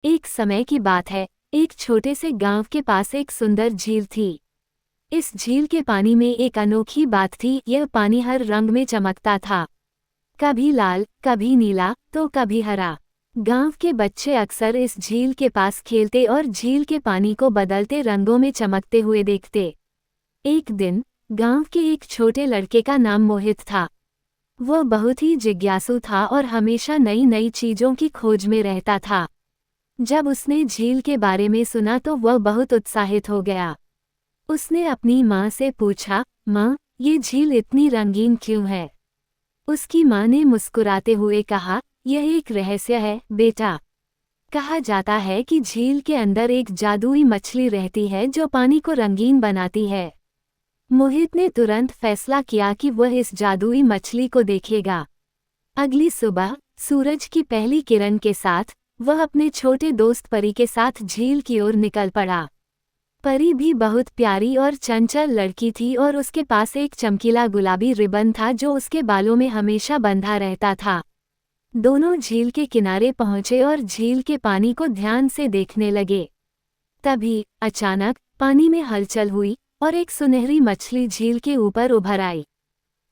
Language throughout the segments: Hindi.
एक समय की बात है, एक छोटे से गांव के पास एक सुंदर झील थी। इस झील के पानी में एक अनोखी बात थी, यह पानी हर रंग में चमकता था। कभी लाल, कभी नीला, तो कभी हरा। गांव के बच्चे अक्सर इस झील के पास खेलते और झील के पानी को बदलते रंगों में चमकते हुए देखते। एक दिन, गांव के एक छोटे लड़के का नाम मोहित था। वह बहुत ही जिज्ञासु था और हमेशा नई नई चीजों की खोज में रहता था। जब उसने झील के बारे में सुना तो वह बहुत उत्साहित हो गया। उसने अपनी माँ से पूछा, माँ, ये झील इतनी रंगीन क्यों है? उसकी माँ ने मुस्कुराते हुए कहा, यह एक रहस्य है बेटा। कहा जाता है कि झील के अंदर एक जादुई मछली रहती है जो पानी को रंगीन बनाती है। मोहित ने तुरंत फैसला किया कि वह इस जादुई मछली को देखेगा। अगली सुबह, सूरज की पहली किरण के साथ, वह अपने छोटे दोस्त परी के साथ झील की ओर निकल पड़ा। परी भी बहुत प्यारी और चंचल लड़की थी और उसके पास एक चमकीला गुलाबी रिबन था जो उसके बालों में हमेशा बंधा रहता था। दोनों झील के किनारे पहुंचे और झील के पानी को ध्यान से देखने लगे। तभी अचानक पानी में हलचल हुई और एक सुनहरी मछली झील के ऊपर उभर आई।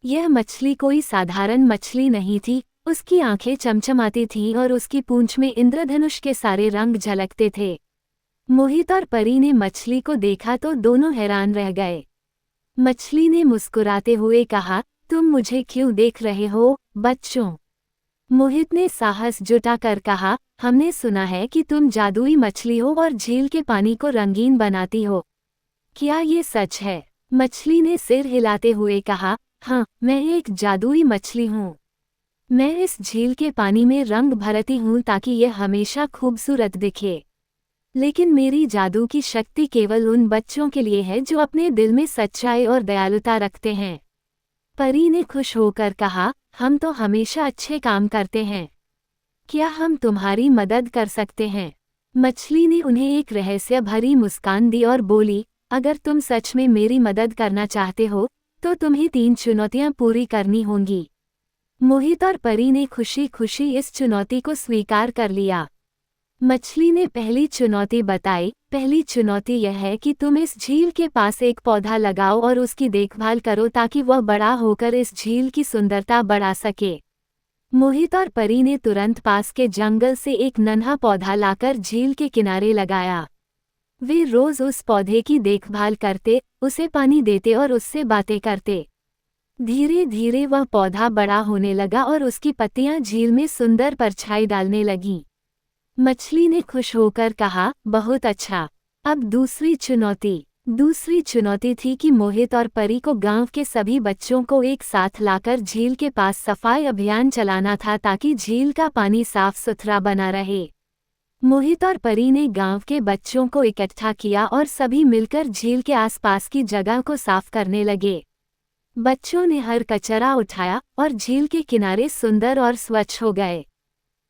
यह मछली कोई साधारण मछली नहीं थी, उसकी आंखें चमचमाती थीं और उसकी पूंछ में इंद्रधनुष के सारे रंग झलकते थे। मोहित और परी ने मछली को देखा तो दोनों हैरान रह गए। मछली ने मुस्कुराते हुए कहा, तुम मुझे क्यों देख रहे हो, बच्चों? मोहित ने साहस जुटाकर कहा, हमने सुना है कि तुम जादुई मछली हो और झील के पानी को रंगीन बनाती हो। क्या ये सच है? मछली ने सिर हिलाते हुए कहा, हाँ, मैं एक जादुई मछली हूँ। मैं इस झील के पानी में रंग भरती हूँ ताकि यह हमेशा खूबसूरत दिखे। लेकिन मेरी जादू की शक्ति केवल उन बच्चों के लिए है जो अपने दिल में सच्चाई और दयालुता रखते हैं। परी ने खुश होकर कहा, हम तो हमेशा अच्छे काम करते हैं। क्या हम तुम्हारी मदद कर सकते हैं? मछली ने उन्हें एक रहस्य भरी मुस्कान दी और बोली, अगर तुम सच में मेरी मदद करना चाहते हो, तो तुम्हें 3 चुनौतियां पूरी करनी होंगी। मोहित और परी ने खुशी खुशी इस चुनौती को स्वीकार कर लिया। मछली ने पहली चुनौती बताई, पहली चुनौती यह है कि तुम इस झील के पास एक पौधा लगाओ और उसकी देखभाल करो ताकि वह बड़ा होकर इस झील की सुंदरता बढ़ा सके। मोहित और परी ने तुरंत पास के जंगल से एक नन्हा पौधा लाकर झील के किनारे लगाया। वे रोज उस पौधे की देखभाल करते, उसे पानी देते और उससे बातें करते। धीरे धीरे वह पौधा बड़ा होने लगा और उसकी पत्तियां झील में सुंदर परछाई डालने लगीं। मछली ने खुश होकर कहा, बहुत अच्छा। अब दूसरी चुनौती थी कि मोहित और परी को गांव के सभी बच्चों को एक साथ लाकर झील के पास सफाई अभियान चलाना था ताकि झील का पानी साफ सुथरा बना रहे। मोहित और परी ने गांव के बच्चों को इकट्ठा किया और सभी मिलकर झील के आसपास की जगह को साफ करने लगे। बच्चों ने हर कचरा उठाया और झील के किनारे सुंदर और स्वच्छ हो गए।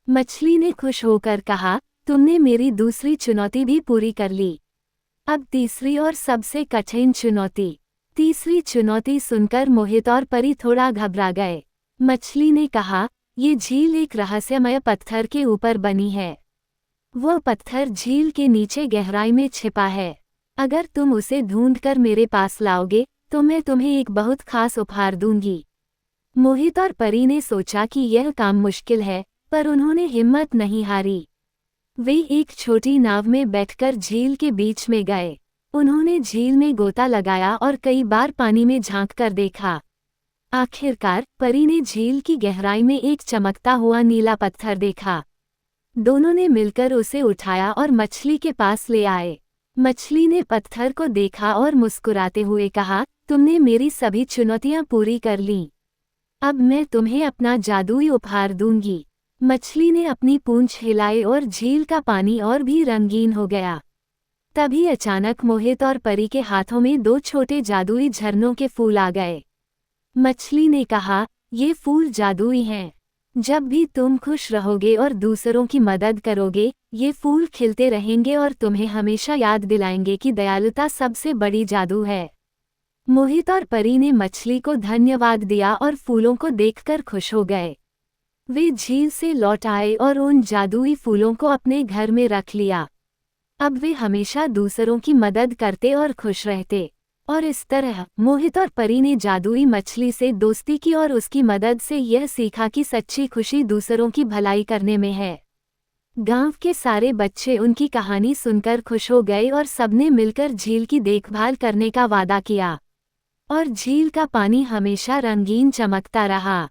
मछली ने खुश होकर कहा, तुमने मेरी दूसरी चुनौती भी पूरी कर ली। अब तीसरी और सबसे कठिन चुनौती। तीसरी चुनौती सुनकर मोहित और परी थोड़ा घबरा गए। मछली ने कहा, ये झील एक रहस्यमय पत्थर के ऊपर बनी है। वह पत्थर झील के नीचे गहराई में छिपा है। अगर तुम उसे ढूंढकर मेरे पास लाओगे, तो मैं तुम्हें एक बहुत खास उपहार दूंगी। मोहित और परी ने सोचा कि यह काम मुश्किल है, पर उन्होंने हिम्मत नहीं हारी। वे एक छोटी नाव में बैठकर झील के बीच में गए। उन्होंने झील में गोता लगाया और कई बार पानी में झांककर देखा। आखिरकार परी ने झील की गहराई में एक चमकता हुआ नीला पत्थर देखा। दोनों ने मिलकर उसे उठाया और मछली के पास ले आए। मछली ने पत्थर को देखा और मुस्कुराते हुए कहा, तुमने मेरी सभी चुनौतियां पूरी कर लीं। अब मैं तुम्हें अपना जादुई उपहार दूंगी। मछली ने अपनी पूंछ हिलाई और झील का पानी और भी रंगीन हो गया। तभी अचानक मोहित और परी के हाथों में 2 छोटे जादुई झरनों के फूल आ गए। मछली ने कहा, ये फूल जादुई हैं। जब भी तुम खुश रहोगे और दूसरों की मदद करोगे, ये फूल खिलते रहेंगे और तुम्हें हमेशा याद दिलाएंगे कि दयालुता सबसे बड़ी जादू है। मोहित और परी ने मछली को धन्यवाद दिया और फूलों को देखकर खुश हो गए। वे झील से लौट आए और उन जादुई फूलों को अपने घर में रख लिया। अब वे हमेशा दूसरों की मदद करते और खुश रहते। और इस तरह मोहित और परी ने जादुई मछली से दोस्ती की और उसकी मदद से यह सीखा कि सच्ची खुशी दूसरों की भलाई करने में है। गांव के सारे बच्चे उनकी कहानी सुनकर खुश हो गए और सबने मिलकर झील की देखभाल करने का वादा किया। और झील का पानी हमेशा रंगीन चमकता रहा।